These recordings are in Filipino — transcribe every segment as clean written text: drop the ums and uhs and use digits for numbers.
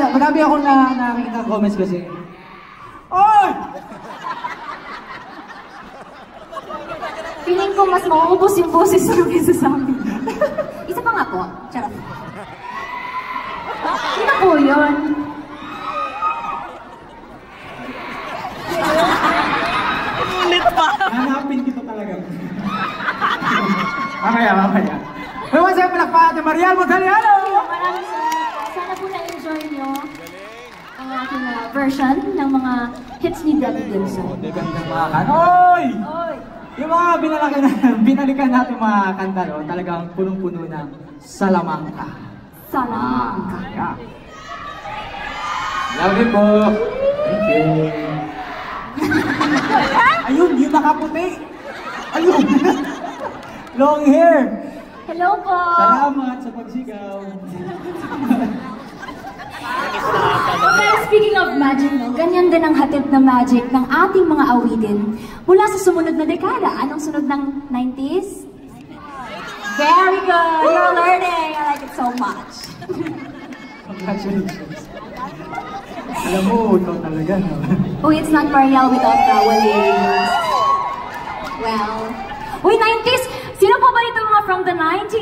Marami akong nakakita comments kasi. Oy! Feeling ko mas mauubos yung boses ng kaysa sa amin. Isa pa nga po. Charot. Sino po yun? Ulit pa! Hanapin kita talaga. Mamaya. Pero masaya palakpakan natin, Mariel Montaliano! Maraming salamat. Sana po na-enjoy nyo ang aking version ng mga hits ni Debbie Gibson. Gandang mga kanoy! Oy! Yung mga binalikan natin mga kanta, no, talagang punong-puno ng salamangka. Salamangka. Yeah. Love you po. Thank you. Ayun, yung nakaputi. Ayun. Long hair. Hello po! Salamat sa pagsigaw. Okay, speaking of magic, no, ganyan din ang hatid na magic ng ating mga awitin mula sa sumunod na dekada. Anong sunod ng 90s? Very good! You're learning! I like it so much. Congratulations. Alam mo, ikaw talaga. No? Oh, it's not Mariel without Rawalis. Well, uy, 90s! Sino po ba dito mga from the 90s?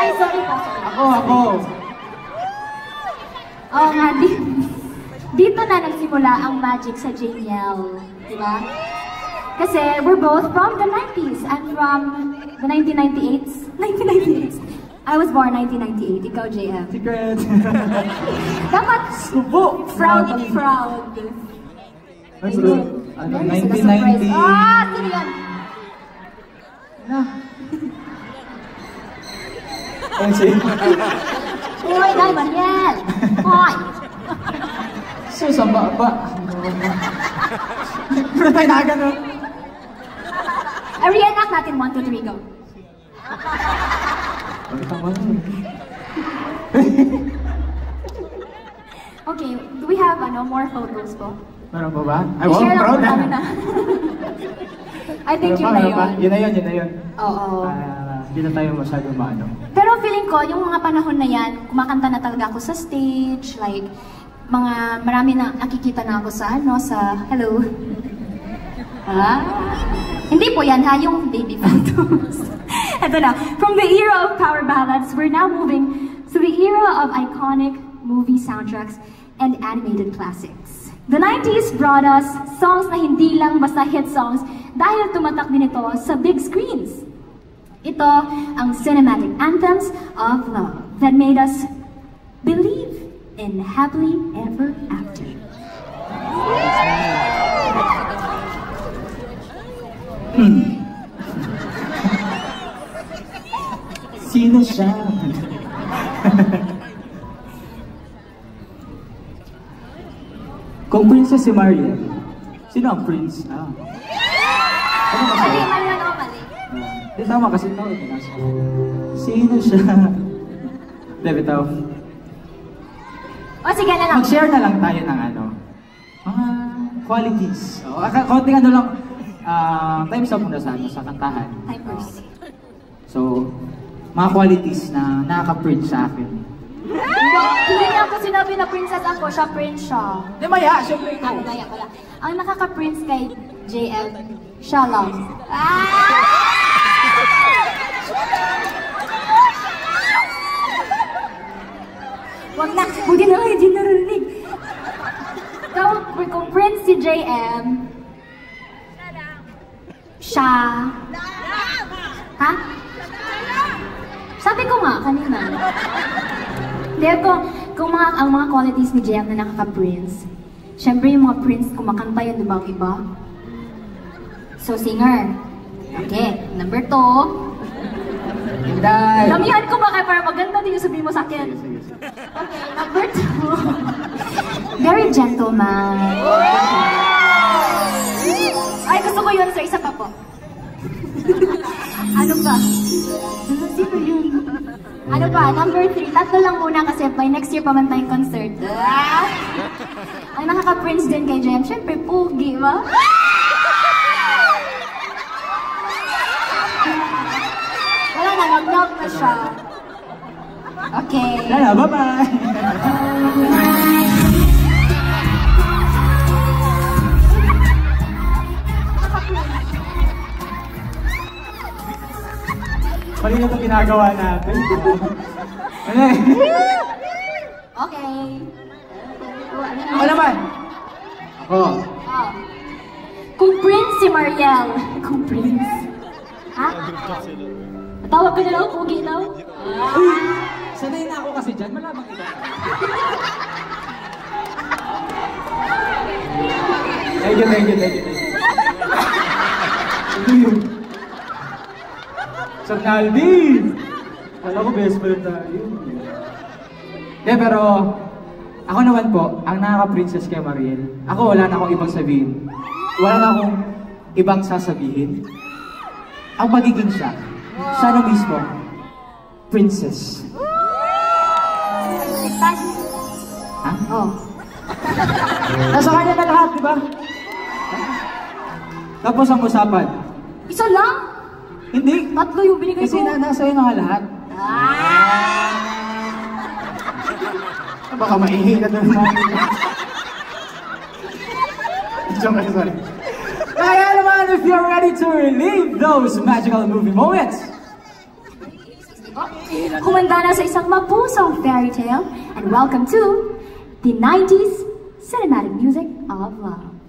Ay, sorry po. Ako. Oo nga, dito na nagsimula ang magic sa JL, di ba? Kasi we're both from the 90s. I'm from the 1998s. 1998s. I was born 1998. Ikaw, JM. Secret. Dapat Subo. proud. Ano, 1990. Ah, sino yan? Ano siya? Uy, dahil Mariel! Hoy! Susamba ba? Pero tayo na gano'n. Reenact natin 1, 2, 3, go. Okay, do we have more photos po? Meron pa ba? Ay, wow, I-share lang proud po namin na. I think yun na yun. Yun na yun. Oo. Hindi na tayo masyado maano. Pero feeling ko, yung mga panahon na yan, kumakanta na talaga ako sa stage, like, marami na nakikita na ako sa hello. Hindi po yan ha, yung baby photos. Ito na, from the era of power ballads, we're now moving to the era of iconic movie soundtracks and animated classics. The 90s brought us songs na hindi lang basta hit songs dahil tumatak din ito sa big screens. Ito ang cinematic anthems of love that made us believe in happily ever after. Sino siya? Kung princess si Mariel, sino ang prince? Mali, mali. Hindi, tama kasi ito. Sino siya? Hindi, bitaw. O sige na lang. Mag-share na lang tayo ng mga qualities. Konting lang, time's up muna sa kantahan. Typers. So, mga qualities na nakaka-print sa akin. Hindi niya ako sinabi na princess ako, siya prince siya. Di maya, syempre ikaw. Maya pala. Ang nakaka-prince kay JL, siya lang. Wag na, buti na lang, hindi narinig. Kung prince si JM, siya. Ha? Sabi ko nga kanina. Dahil kung ang mga qualities ni JM na nakaka-prince, syempre yung mga prince kumakanta yun, diba ang iba? So, singer. Okay, number 2. Inday! Lamihan ko ba kayo para maganda din yung sabihin mo sa akin? Okay, number 2. Very gentleman. Ay, gusto ko yun, sir. Isa pa po. Ano ba? Sino yun? Ano ba? Number 3. Tatlo lang muna kasi by next year pa man tayong concert. Ang nakaka-prince din kay Jem, syempre, pogi, ba? Wala na, nag-knock na siya. Okay. Lala, bye-bye! Mali na itong ginagawa natin. Ano eh? Okay. Ako naman! Ako. Oh. Kung Prince si Mariel. Kung Prince. Ha? Tawag ko na lang, pugi daw. Uy! Sanay na ako kasi dyan, malamang iba. Thank you. Ito yun. Sir Naldi! Alam ko, best friend tayo. Pero, ako naman po, ang nakaka-princess kay Mariel, ako wala na akong ibang sabihin. Wala na akong ibang sasabihin. Ang pagiging siya na mismo, princess. Ha? Oh. Nasa kanya na lahat, di ba? Tapos ang usapan. Isa lang? Hindi. Tatlo yung binigay Kasi ko. nasa iyo na lahat. Baka maihi na doon namin. Sorry. Kaya naman, if you're ready to relive those magical movie moments. Kumanda na sa isang mapusong fairy tale, and welcome to the 90s cinematic music of love.